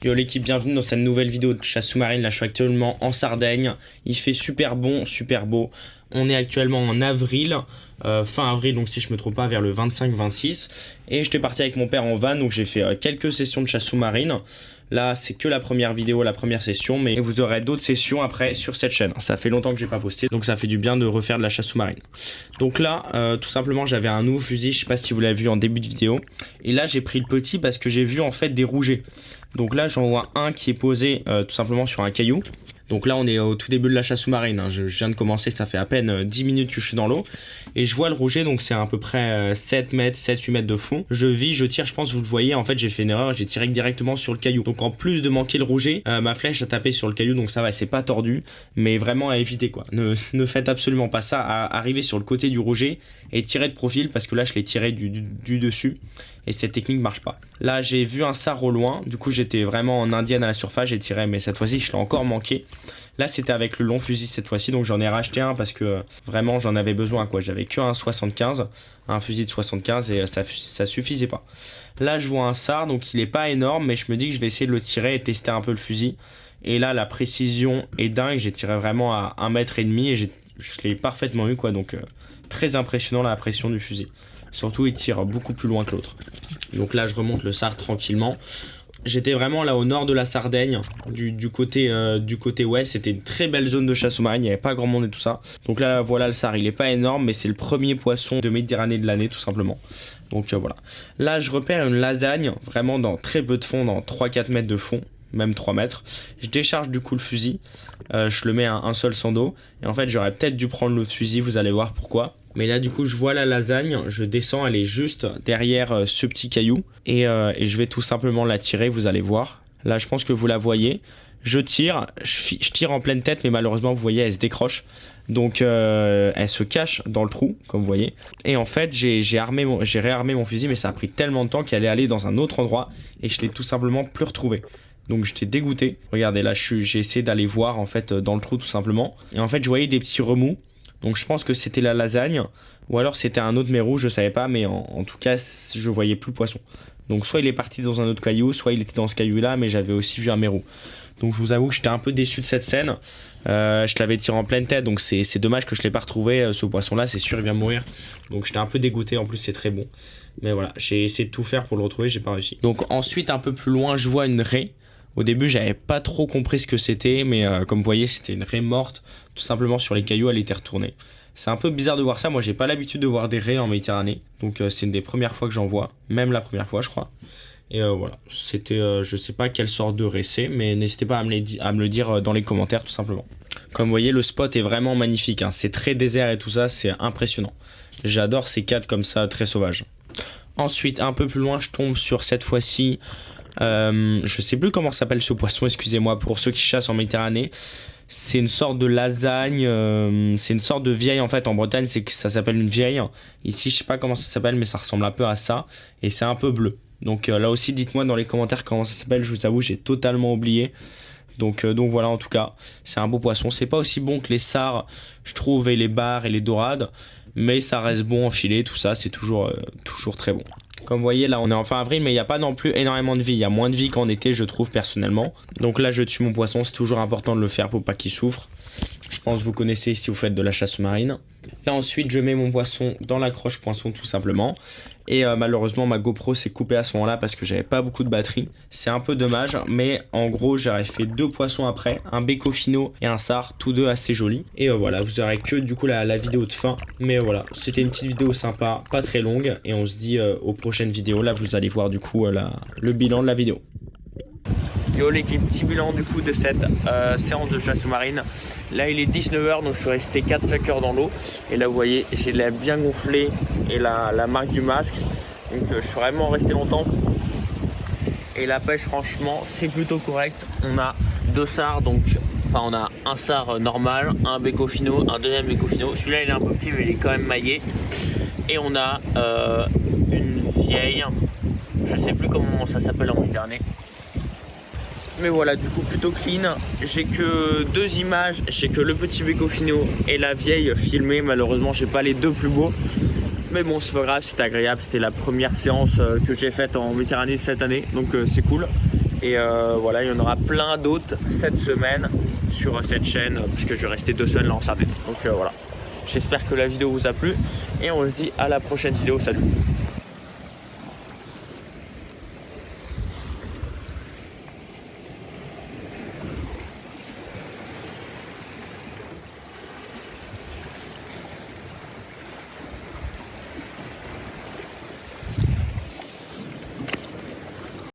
Yo l'équipe, bienvenue dans cette nouvelle vidéo de chasse sous-marine. Là je suis actuellement en Sardaigne, il fait super bon, super beau. On est actuellement en avril, fin avril, donc si je me trompe pas vers le 25-26. Et j'étais parti avec mon père en van, donc j'ai fait quelques sessions de chasse sous-marine. Là c'est que la première vidéo, la première session, mais vous aurez d'autres sessions après sur cette chaîne. Ça fait longtemps que j'ai pas posté, donc ça fait du bien de refaire de la chasse sous-marine. Donc là, tout simplement j'avais un nouveau fusil, je sais pas si vous l'avez vu en début de vidéo. Et là j'ai pris le petit parce que j'ai vu en fait des rougets. Donc là j'en vois un qui est posé tout simplement sur un caillou. Donc là on est au tout début de la chasse sous-marine, hein. Je viens de commencer, ça fait à peine 10 minutes que je suis dans l'eau. Et je vois le rouget, donc c'est à peu près 7 mètres, 7-8 mètres de fond. Je vis, je tire, je pense vous le voyez, en fait j'ai fait une erreur, j'ai tiré directement sur le caillou. Donc en plus de manquer le rouget, ma flèche a tapé sur le caillou, donc ça va, c'est pas tordu. Mais vraiment à éviter quoi, ne faites absolument pas ça, à arriver sur le côté du rouget et tirer de profil, parce que là je l'ai tiré du dessus. Et cette technique marche pas. Là j'ai vu un sard au loin, du coup j'étais vraiment en indienne à la surface, j'ai tiré, mais cette fois-ci je l'ai encore manqué. Là c'était avec le long fusil cette fois-ci, donc j'en ai racheté un parce que vraiment j'en avais besoin quoi. J'avais que un 75, un fusil de 75 et ça suffisait pas. Là je vois un sard, donc il est pas énorme, mais je me dis que je vais essayer de le tirer et tester un peu le fusil. Et là la précision est dingue, j'ai tiré vraiment à 1,5 m et je l'ai parfaitement eu quoi, donc très impressionnant la pression du fusil. Surtout il tire beaucoup plus loin que l'autre. Donc là je remonte le sard tranquillement. J'étais vraiment là au nord de la Sardaigne, du côté ouest. C'était une très belle zone de chasse sous-marine, il n'y avait pas grand monde et tout ça. Donc là voilà le sard, il est pas énorme, mais c'est le premier poisson de Méditerranée de l'année tout simplement. Donc voilà. Là je repère une lasagne, vraiment dans très peu de fond, dans 3-4 mètres de fond, même 3 mètres. Je décharge du coup le fusil, je le mets à un seul sans dos. Et en fait j'aurais peut-être dû prendre l'autre fusil, vous allez voir pourquoi. Mais là du coup je vois la lasagne, je descends, elle est juste derrière ce petit caillou. Et je vais tout simplement la tirer, vous allez voir. Là je pense que vous la voyez. Je tire, je tire en pleine tête, mais malheureusement vous voyez elle se décroche. Donc elle se cache dans le trou, comme vous voyez. Et en fait j'ai réarmé mon fusil, mais ça a pris tellement de temps qu'elle est allée dans un autre endroit. Et je l'ai tout simplement plus retrouvée. Donc j'étais dégoûté. Regardez là j'ai essayé d'aller voir en fait dans le trou tout simplement. Et en fait je voyais des petits remous. Donc je pense que c'était la lasagne, ou alors c'était un autre mérou, je savais pas, mais en tout cas je voyais plus le poisson. Donc soit il est parti dans un autre caillou, soit il était dans ce caillou là, mais j'avais aussi vu un mérou. Donc je vous avoue que j'étais un peu déçu de cette scène. Je l'avais tiré en pleine tête, donc c'est dommage que je l'ai pas retrouvé, ce poisson là, c'est sûr il vient de mourir. Donc j'étais un peu dégoûté, en plus c'est très bon. Mais voilà, j'ai essayé de tout faire pour le retrouver, j'ai pas réussi. Donc ensuite un peu plus loin je vois une raie. Au début j'avais pas trop compris ce que c'était, mais comme vous voyez c'était une raie morte. Tout simplement sur les cailloux, elle était retournée. C'est un peu bizarre de voir ça, moi j'ai pas l'habitude de voir des raies en Méditerranée. Donc c'est une des premières fois que j'en vois, même la première fois je crois. Et voilà, c'était, je sais pas quelle sorte de raie c'est, mais n'hésitez pas à me le dire dans les commentaires tout simplement. Comme vous voyez le spot est vraiment magnifique, hein. C'est très désert et tout ça, c'est impressionnant. J'adore ces cadres comme ça, très sauvages. Ensuite un peu plus loin je tombe sur cette fois-ci, je sais plus comment s'appelle ce poisson, excusez-moi pour ceux qui chassent en Méditerranée. C'est une sorte de lasagne, c'est une sorte de vieille en fait. En Bretagne c'est que ça s'appelle une vieille. Ici je sais pas comment ça s'appelle, mais ça ressemble un peu à ça. Et c'est un peu bleu. Donc là aussi dites-moi dans les commentaires comment ça s'appelle. Je vous avoue j'ai totalement oublié. Donc voilà, en tout cas c'est un beau poisson. C'est pas aussi bon que les sards je trouve, et les bars et les dorades, mais ça reste bon en filet, tout ça c'est toujours très bon. Comme vous voyez là on est en fin avril, mais il n'y a pas non plus énormément de vie, il y a moins de vie qu'en été je trouve personnellement. Donc là je tue mon poisson, c'est toujours important de le faire pour pas qu'il souffre. Je pense que vous connaissez si vous faites de la chasse sous-marine. Là ensuite je mets mon poisson dans l'accroche poisson tout simplement. Et malheureusement ma GoPro s'est coupée à ce moment là parce que j'avais pas beaucoup de batterie. C'est un peu dommage, mais en gros j'aurais fait 2 poissons après, un bécofino et un sard, tous deux assez jolis. Et voilà, vous aurez que du coup la vidéo de fin. Mais voilà, c'était une petite vidéo sympa, pas très longue. Et on se dit aux prochaines vidéos. Là vous allez voir du coup le bilan de la vidéo. Yo l'équipe, petit bilan du coup de cette séance de chasse sous-marine. Là il est 19 h, donc je suis resté 4-5 heures dans l'eau. Et là vous voyez j'ai l'air bien gonflé et la marque du masque. Donc je suis vraiment resté longtemps. Et la pêche franchement c'est plutôt correct. On a 2 sards, donc enfin on a un sard normal, un bécofino, un deuxième bécofino. Celui-là il est un peu petit mais il est quand même maillé. Et on a une vieille, je sais plus comment ça s'appelle en Méditerranée. Mais voilà, du coup plutôt clean. J'ai que 2 images, j'ai que le petit bécofino et la vieille filmée. Malheureusement j'ai pas les 2 plus beaux. Mais bon c'est pas grave, c'était agréable. C'était la première séance que j'ai faite en Méditerranée de cette année. Donc c'est cool. Et voilà, il y en aura plein d'autres cette semaine sur cette chaîne, puisque je vais rester 2 semaines là en Sardaigne. Donc voilà, j'espère que la vidéo vous a plu et on se dit à la prochaine vidéo. Salut!